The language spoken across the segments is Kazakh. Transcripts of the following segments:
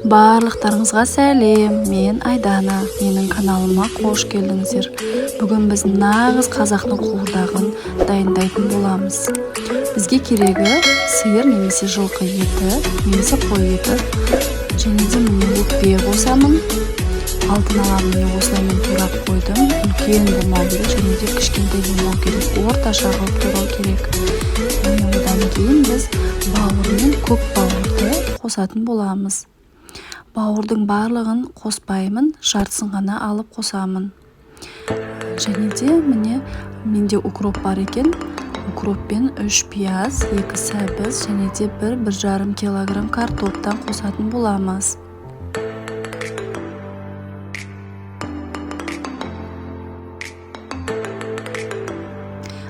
Барлықтарыңызға сәлем, мен Айдана, менің каналыма қош келдіңіздер. Бүгін біз нағыз қазақтың қуырдағын дайындайтын боламыз. Бізге керегі сиыр немесе жылқы еті, немесе қой еті, және де міне өкпе қосамын. Алтын аламын, осылаймен турап қойдым. Үлкен болмау керек, және де кішкентай болмау керек, орташа қылып турау керек. Одан кейін біз бауыр мен көк бауырды қосатын боламыз. Бауырдың барлығын қоспаймын, жартысын ғана алып қосамын. Және де міне менде укроп бар екен. Укроппен 3 пияз, 2 сәбіз және де 1-1,5 килограмм картоптан қосатын боламыз.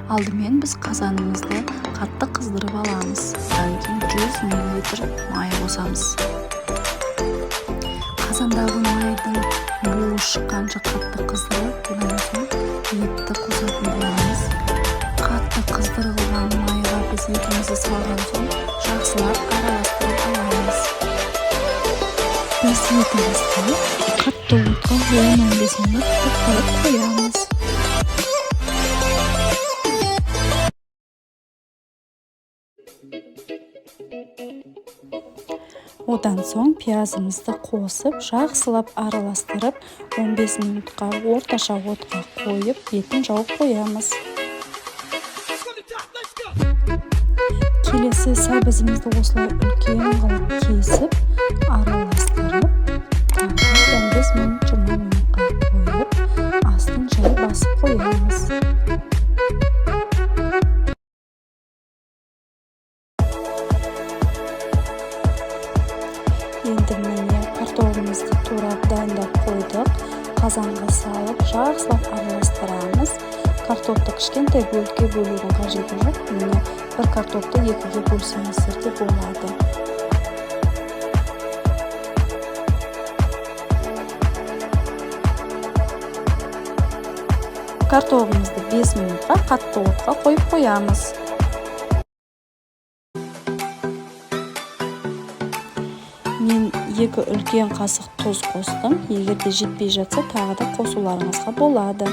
Алдымен біз қазанымызды қатты қыздырып аламыз. Одан кейін 100 мл май қосамыз. Қазандағы майдың буы шыққанша қатты қыздырып, одан соң етті қосатын боламыз. Қатты қыздырылған майға біз етімізді салған соң жақсылап араластырып аламыз. Біз етімізді қатты отқа 10-15 минут тоқтатып қоямыз. Одан соң пиязымызды қосып, жақсылап араластырып, 15 минутқа орташа отқа қойып, бетін жауып қоямыз. Келесі сәбізімізді осылай үлкен қылып кесіп, араластырып, 15 минут 20 минутқа қойып, астын жай басып қоямыз. Енді міне картофелімізді турап дайындап қойдық. Қазанға салып, жақсылап араластырамыз. Картопты кішкентай бөлікке бөлудің қажеті жоқ. Міне бір картопты 2-ге бөлсеңіздер де болады. Картофелімізді 5 минутқа қатты отқа қойып қоямыз. Мен 2 үлкен қасық тұз қостым. Егер де жетпей жатса, тағы да қосуларыңызға болады.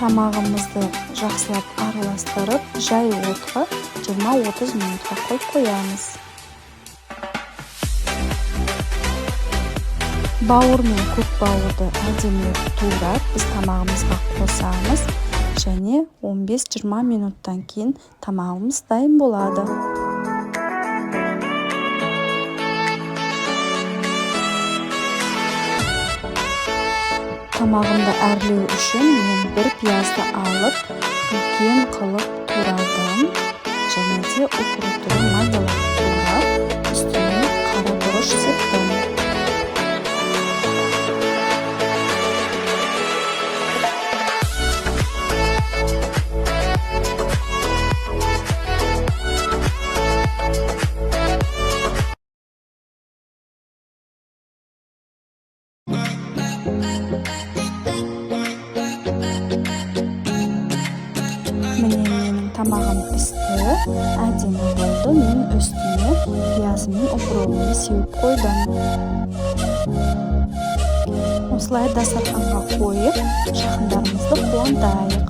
Тамағымызды жақсылап араластырып, жай отқа 20-30 минутқа қойып қоямыз. Бауыр мен көк бауырды әдемілеп турап, біз тамағымызға қосамыз, және 15-20 минуттан кейін тамағымыз дайын болады. Тамағымды әрлеу үшін мен 1 пиязды алып, үлкен қылып турадым, және де укропты майдалап турап, үстіне қара бұрыш септім. Міне менің тамағым пісті, әдемі болды. Мен үстіне пияз мен укропты сеуіп қойдым. Осылай дастарханға қойып, жақындарымызды қуантайық.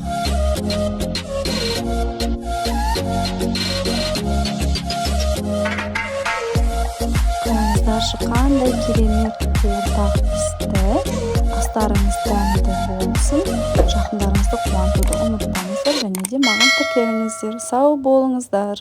Қараңыздаршы, қандай керемет қуырдақ пісті. Астарыңыз дәмді болсын. Жақындарыңызды қуантуды ұмытпаңыздар, және де маған тіркеліңіздер. Сау болыңыздар.